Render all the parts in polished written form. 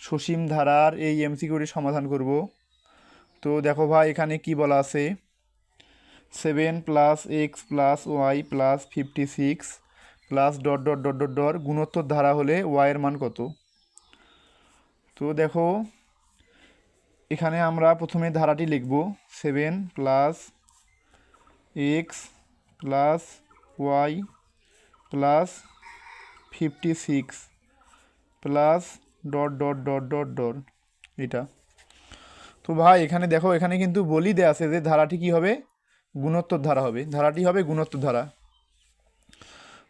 সসীম ধারার এই এমসিকিউটি সমাধান করব। তো দেখো ভাই এখানে কি বলা আছে, 7 + x + y + 56 plus dot dot dot dot dot গুণোত্তর ধারা হলে ওয়াইয়ের মান কত। তো দেখো এখানে আমরা প্রথমে ধারাটি লিখব, 7 + x + y + 56 plus dot dot dot dot dot এটা। তো ভাই এখানে দেখো এখানে কিন্তু বলি দেয়া আছে যে ধারাটি কি হবে, গুণোত্তর ধারা হবে, ধারাটি হবে গুণোত্তর ধারা।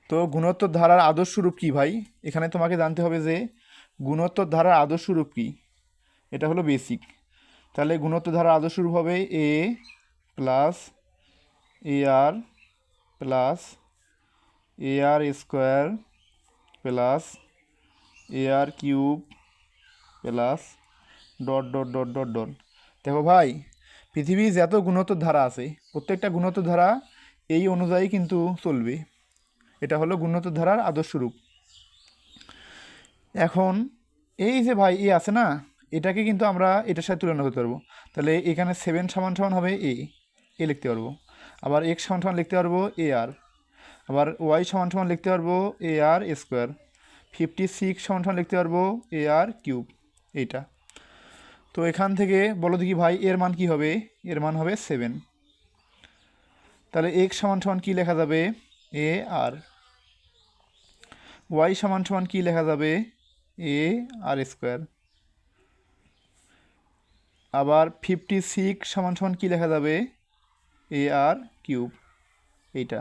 তো গুণোত্তর ধারার আদর্শ রূপ কি ভাই, এখানে তোমাকে জানতে হবে যে গুণোত্তর ধারার আদর্শ রূপ কি, এটা হলো বেসিক। তাহলে গুণোত্তর ধারার আদর্শ রূপ হবে a plus a r plus a r square plus a r cube plus dot dot dot dot dot. দেখো ভাই পৃথিবীর যত গুণোত্তর ধারা আছে প্রত্যেকটা গুণোত্তর ধারা এই অনুযায়ী কিন্তু চলবে, এটা হলো গুণোত্তর ধারার আদর্শ রূপ। এখন এই যে ভাই এ আছে না, এটাকে কিন্তু আমরা এটার সাথে তুলনা করতে পারবো। তাহলে এখানে 7 সমান সমান হবে এ, এ লিখতে পারবো। আবার এক্স সমান সমান লিখতে পারবো এ আর। আবার ওয়াই সমান সমান লিখতে পারবো এ আর স্কোয়ার। 56 সমান সমান লিখতে পারবো এ আর কিউব, এইটা। তো এখান থেকে বলো দেখি ভাই এর মান কি হবে, এর মান হবে 7। তাহলে এক্স সমান সমান কী লেখা যাবে, এ আর। ওয়াই সমান সমান কী লেখা যাবে, এ আর স্কোয়ার। আবার 56 সমান সমান কী লেখা যাবে, এ আর কিউব, এইটা।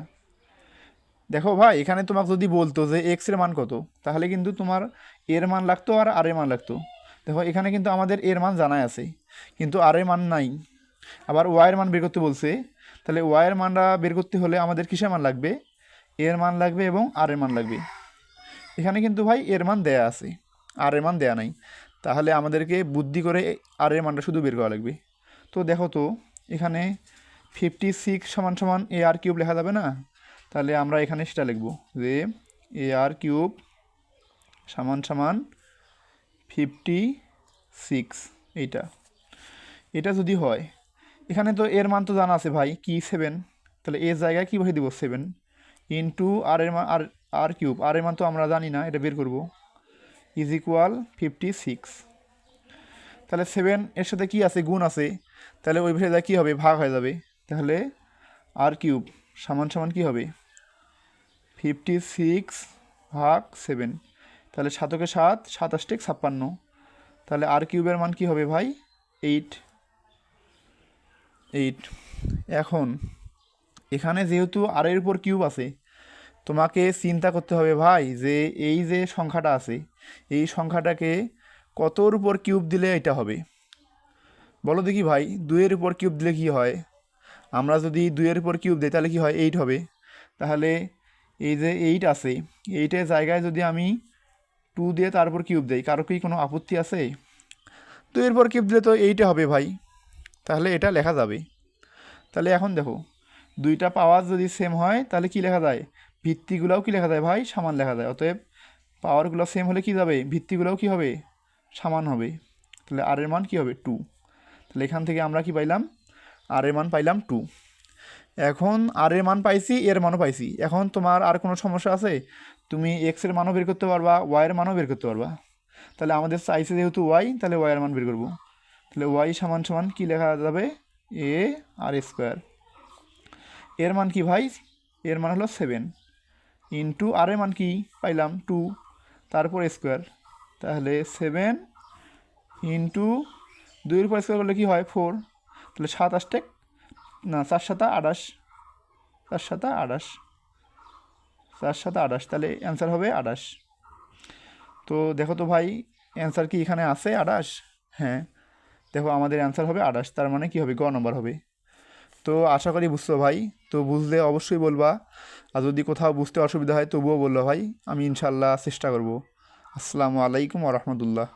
দেখো ভাই এখানে তোমাকে যদি বলতো যে এক্স এর মান কত, তাহলে কিন্তু তোমার এর মান লাগতো আর এর মান লাগতো। দেখো এখানে কিন্তু আমাদের এর মান জানাই আছে, কিন্তু আর এর মান নাই। আবার ওয়াইয়ের মান বের করতে বলছে, তাহলে ওয়াইয়ের মানটা বের করতে হলে আমাদের কিসের মান লাগবে, এর মান লাগবে এবং আর এর মান লাগবে। এখানে কিন্তু ভাই এর মান দেয়া আছে, আর এর মান দেয়া নাই। তাহলে আমাদেরকে বুদ্ধি করে আর এর মানটা শুধু বের করা লাগবে। তো দেখো তো এখানে 56 সমান সমান এ আর কিউব লেখা যাবে না, তাহলে আমরা এখানে সেটা লিখব যে এ আর কিউব সমান সমান 56, এইটা। এটা যদি হয়, এখানে তো এর মান তো জানা আছে ভাই কি 7, তাহলে এর জায়গায় কী বসে দিব 7 ইন্টু আর এর মান আর আর কিউব, আর এর মান তো আমরা জানি না, এটা বের করব, ইজ ইকুয়াল 56। তাহলে 7 এর সাথে কি আছে, গুণ আছে, তাহলে ওই বিষয়ে কী হবে, ভাগ হয়ে যাবে। তাহলে আর কিউব সমান সমান কী হবে, 56 ভাগ 7। তাহলে 7 × 7 = 57। তাহলে আর কিউবের মান কি হবে ভাই, 8। এখন এখানে যেহেতু আর এর উপর কিউব আছে, তোমাকে চিন্তা করতে হবে ভাই যে এই যে সংখ্যাটা আছে এই সংখ্যাটাকে কতর উপর কিউব দিলে এটা হবে। বলো দেখি ভাই 2-এর উপর কিউব দিলে কি হয়, আমরা যদি 2-এর উপর কিউব দিই তাহলে কি হয়, 8 হবে। তাহলে এই যে 8 আছে, 8-এর জায়গায় যদি আমি 2 দিয়ে তারপর কিউব দেই, কারো কি কোনো আপত্তি আছে? 2-এর উপর কিউব দিলে তো 8 হবে ভাই, তাহলে এটা লেখা যাবে। তাহলে এখন দেখো দুইটা পাওয়ার যদি সেম হয় তাহলে কি লেখা যায়, ভিত্তিগুলোও কি লেখা যায় ভাই, সমান লেখা যায়। অতএব পাওয়ারগুলো সেম হলে কি যাবে, ভিত্তিগুলোও কি হবে, সমান হবে। তাহলে আর এর মান কি হবে, 2। তাহলে এখান থেকে আমরা কি পাইলাম, আর এর মান পাইলাম 2। এখন আর এর মান পাইছি, এর মানও পাইছি। এখন তোমার আর কোনো সমস্যা আছে, তুমি এক্স এর মানও বের করতে পারবা, ওয়াইয়ের মানও বের করতে পারবা। তাহলে আমাদের চাইছে যেহেতু ওয়াই, তাহলে ওয়াইয়ের মান বের করবো। তাহলে ওয়াই সমান সমান কী লেখা যাবে, এ আর স্কোয়ার। এর মান কি ভাই, এর মান হলো 7 ইন্টু আর এর মান কি পাইলাম 2, তারপর স্কোয়ার। তাহলে 7 ইন্টু 2-এর উপর স্কোয়ার করলে কি হয় 4। তাহলে 7 8 না 4 7 28, 4 7 28, 4 7 28, তাহলে অ্যান্সার হবে 28। তো দেখো তো ভাই অ্যান্সার কি এখানে আছে 28, হ্যাঁ দেখো আমাদের অ্যান্সার হবে 28, তার মানে কি হবে, গ নম্বর হবে। তো আশা করি বুঝছো ভাই, তো বুঝলে অবশ্যই বলবা, আর যদি কোথাও বুঝতে অসুবিধা হয় তবুও বললো ভাই, আমি ইনশাল্লাহ চেষ্টা করব। আসসালামু আলাইকুম ওয়া রাহমাতুল্লাহ।